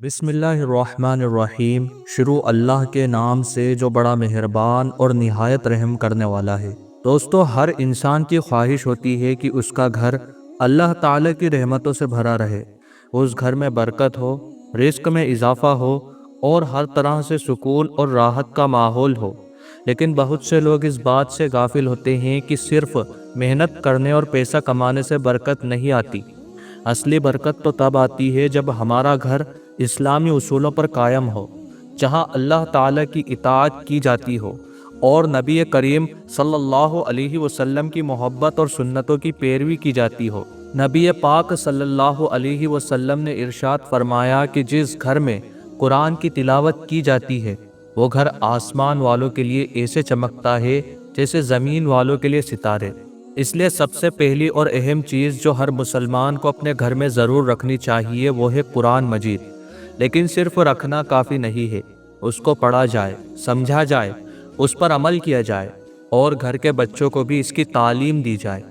بسم اللہ الرحمن الرحیم۔ شروع اللہ کے نام سے جو بڑا مہربان اور نہایت رحم کرنے والا ہے۔ دوستو، ہر انسان کی خواہش ہوتی ہے کہ اس کا گھر اللہ تعالی کی رحمتوں سے بھرا رہے، اس گھر میں برکت ہو، رزق میں اضافہ ہو اور ہر طرح سے سکون اور راحت کا ماحول ہو۔ لیکن بہت سے لوگ اس بات سے غافل ہوتے ہیں کہ صرف محنت کرنے اور پیسہ کمانے سے برکت نہیں آتی۔ اصلی برکت تو تب آتی ہے جب ہمارا گھر اسلامی اصولوں پر قائم ہو، جہاں اللہ تعالیٰ کی اطاعت کی جاتی ہو اور نبی کریم صلی اللہ علیہ وسلم کی محبت اور سنتوں کی پیروی کی جاتی ہو۔ نبی پاک صلی اللہ علیہ وسلم نے ارشاد فرمایا کہ جس گھر میں قرآن کی تلاوت کی جاتی ہے وہ گھر آسمان والوں کے لیے ایسے چمکتا ہے جیسے زمین والوں کے لیے ستارے۔ اس لیے سب سے پہلی اور اہم چیز جو ہر مسلمان کو اپنے گھر میں ضرور رکھنی چاہیے وہ ہے قرآن مجید۔ لیکن صرف رکھنا کافی نہیں ہے، اس کو پڑھا جائے، سمجھا جائے، اس پر عمل کیا جائے اور گھر کے بچوں کو بھی اس کی تعلیم دی جائے،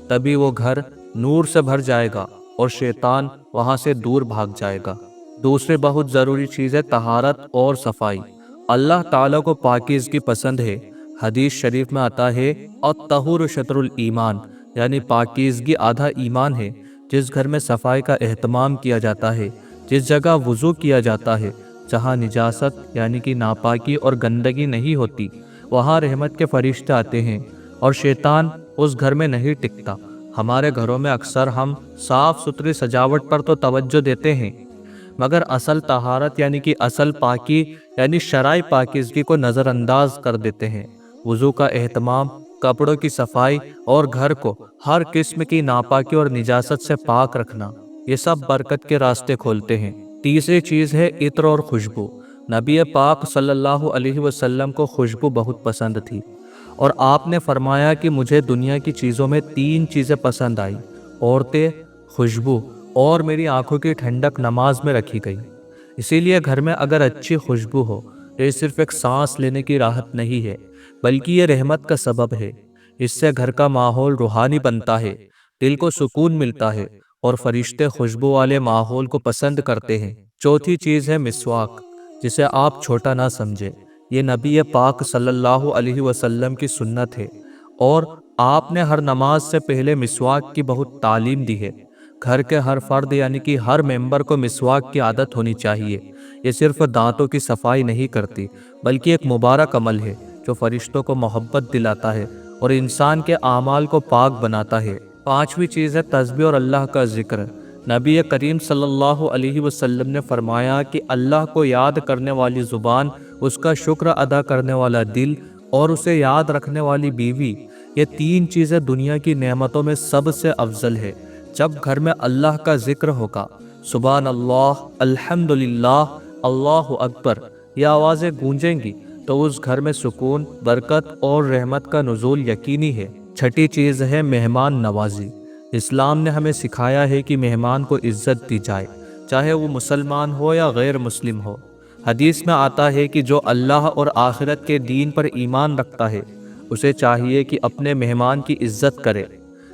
تبھی وہ گھر نور سے بھر جائے گا اور شیطان وہاں سے دور بھاگ جائے گا۔ دوسری بہت ضروری چیز ہے طہارت اور صفائی۔ اللہ تعالیٰ کو پاکیزگی پسند ہے۔ حدیث شریف میں آتا ہے الطہور شطر الایمان، یعنی پاکیزگی آدھا ایمان ہے۔ جس گھر میں صفائی کا اہتمام کیا جاتا ہے، جس جگہ وضو کیا جاتا ہے، جہاں نجاست یعنی کہ ناپاکی اور گندگی نہیں ہوتی، وہاں رحمت کے فرشتے آتے ہیں اور شیطان اس گھر میں نہیں ٹکتا۔ ہمارے گھروں میں اکثر ہم صاف ستھری سجاوٹ پر تو توجہ دیتے ہیں، مگر اصل طہارت یعنی کہ اصل پاکی یعنی شرعی پاکیزگی کو نظر انداز کر دیتے ہیں۔ وضو کا اہتمام، کپڑوں کی صفائی اور گھر کو ہر قسم کی ناپاکی اور نجاست سے پاک رکھنا، یہ سب برکت کے راستے کھولتے ہیں۔ تیسری چیز ہے عطر اور خوشبو۔ نبی پاک صلی اللہ علیہ وسلم کو خوشبو بہت پسند تھی اور آپ نے فرمایا کہ مجھے دنیا کی چیزوں میں 3 چیزیں پسند آئی: عورتیں، خوشبو اور میری آنکھوں کی ٹھنڈک نماز میں رکھی گئی۔ اسی لیے گھر میں اگر اچھی خوشبو ہو تو یہ صرف ایک سانس لینے کی راحت نہیں ہے، بلکہ یہ رحمت کا سبب ہے۔ اس سے گھر کا ماحول روحانی بنتا ہے، دل کو سکون ملتا ہے اور فرشتے خوشبو والے ماحول کو پسند کرتے ہیں۔ چوتھی چیز ہے مسواک، جسے آپ چھوٹا نہ سمجھیں۔ یہ نبی پاک صلی اللہ علیہ وسلم کی سنت ہے اور آپ نے ہر نماز سے پہلے مسواک کی بہت تعلیم دی ہے۔ گھر کے ہر فرد یعنی کہ ہر ممبر کو مسواک کی عادت ہونی چاہیے۔ یہ صرف دانتوں کی صفائی نہیں کرتی، بلکہ ایک مبارک عمل ہے جو فرشتوں کو محبت دلاتا ہے اور انسان کے اعمال کو پاک بناتا ہے۔ پانچویں چیز ہے تسبیح اور اللہ کا ذکر۔ نبی کریم صلی اللہ علیہ وسلم نے فرمایا کہ اللہ کو یاد کرنے والی زبان، اس کا شکر ادا کرنے والا دل اور اسے یاد رکھنے والی بیوی، یہ 3 چیزیں دنیا کی نعمتوں میں سب سے افضل ہے۔ جب گھر میں اللہ کا ذکر ہوگا، سبحان اللہ، الحمدللہ، اللہ اکبر، یہ آوازیں گونجیں گی تو اس گھر میں سکون، برکت اور رحمت کا نزول یقینی ہے۔ چھٹی چیز ہے مہمان نوازی۔ اسلام نے ہمیں سکھایا ہے کہ مہمان کو عزت دی جائے، چاہے وہ مسلمان ہو یا غیر مسلم ہو۔ حدیث میں آتا ہے کہ جو اللہ اور آخرت کے دین پر ایمان رکھتا ہے، اسے چاہیے کہ اپنے مہمان کی عزت کرے۔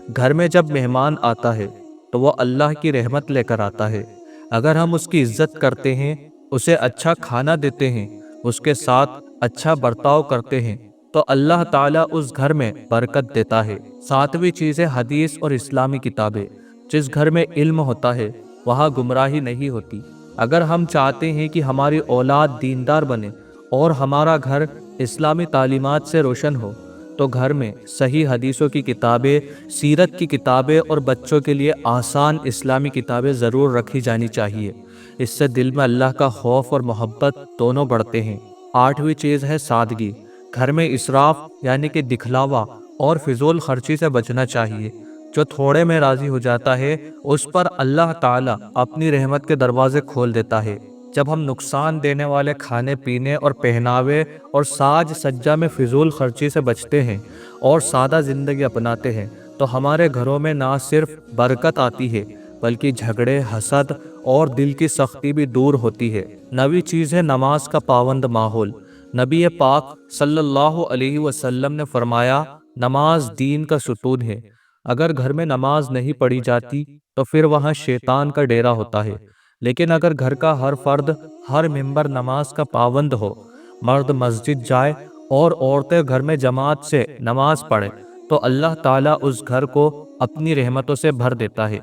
گھر میں جب مہمان آتا ہے تو وہ اللہ کی رحمت لے کر آتا ہے۔ اگر ہم اس کی عزت کرتے ہیں، اسے اچھا کھانا دیتے ہیں، اس کے ساتھ اچھا برتاؤ کرتے ہیں، تو اللہ تعالیٰ اس گھر میں برکت دیتا ہے۔ ساتویں چیز ہے حدیث اور اسلامی کتابیں۔ جس گھر میں علم ہوتا ہے وہاں گمراہی نہیں ہوتی۔ اگر ہم چاہتے ہیں کہ ہماری اولاد دیندار بنے اور ہمارا گھر اسلامی تعلیمات سے روشن ہو، تو گھر میں صحیح حدیثوں کی کتابیں، سیرت کی کتابیں اور بچوں کے لیے آسان اسلامی کتابیں ضرور رکھی جانی چاہیے۔ اس سے دل میں اللہ کا خوف اور محبت دونوں بڑھتے ہیں۔ آٹھویں چیز ہے سادگی۔ گھر میں اسراف یعنی کہ دکھلاوا اور فضول خرچی سے بچنا چاہیے۔ جو تھوڑے میں راضی ہو جاتا ہے، اس پر اللہ تعالیٰ اپنی رحمت کے دروازے کھول دیتا ہے۔ جب ہم نقصان دینے والے کھانے پینے اور پہناوے اور ساج سجا میں فضول خرچی سے بچتے ہیں اور سادہ زندگی اپناتے ہیں، تو ہمارے گھروں میں نہ صرف برکت آتی ہے بلکہ جھگڑے، حسد اور دل کی سختی بھی دور ہوتی ہے۔ نویں چیز ہے نماز کا پابند ماحول۔ نبی پاک صلی اللہ علیہ وسلم نے فرمایا، نماز دین کا ستون ہے۔ اگر گھر میں نماز نہیں پڑھی جاتی تو پھر وہاں شیطان کا ڈیرا ہوتا ہے۔ لیکن اگر گھر کا ہر فرد ہر ممبر نماز کا پابند ہو، مرد مسجد جائے اور عورتیں گھر میں جماعت سے نماز پڑھے، تو اللہ تعالیٰ اس گھر کو اپنی رحمتوں سے بھر دیتا ہے۔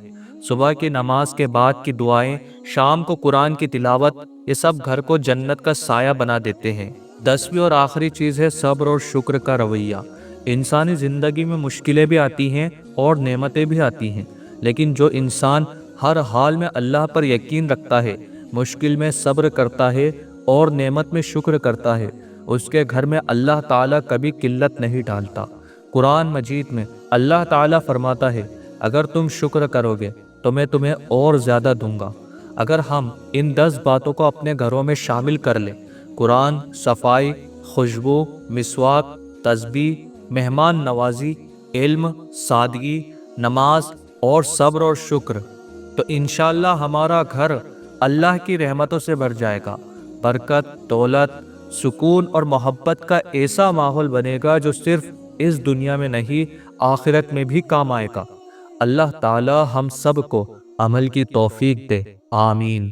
صبح کی نماز کے بعد کی دعائیں، شام کو قرآن کی تلاوت، یہ سب گھر کو جنت کا سایہ بنا دیتے ہیں۔ 10ویں اور آخری چیز ہے صبر اور شکر کا رویہ۔ انسانی زندگی میں مشکلیں بھی آتی ہیں اور نعمتیں بھی آتی ہیں، لیکن جو انسان ہر حال میں اللہ پر یقین رکھتا ہے، مشکل میں صبر کرتا ہے اور نعمت میں شکر کرتا ہے، اس کے گھر میں اللہ تعالیٰ کبھی قلت نہیں ڈالتا۔ قرآن مجید میں اللہ تعالیٰ فرماتا ہے، اگر تم شکر کرو گے تو میں تمہیں اور زیادہ دوں گا۔ اگر ہم ان 10 باتوں کو اپنے گھروں میں شامل کر لیں، قرآن، صفائی، خوشبو، مسواک، تسبیح، مہمان نوازی، علم، سادگی، نماز اور صبر اور شکر، تو انشاءاللہ ہمارا گھر اللہ کی رحمتوں سے بھر جائے گا۔ برکت، دولت، سکون اور محبت کا ایسا ماحول بنے گا جو صرف اس دنیا میں نہیں، آخرت میں بھی کام آئے گا۔ اللہ تعالی ہم سب کو عمل کی توفیق دے، آمین۔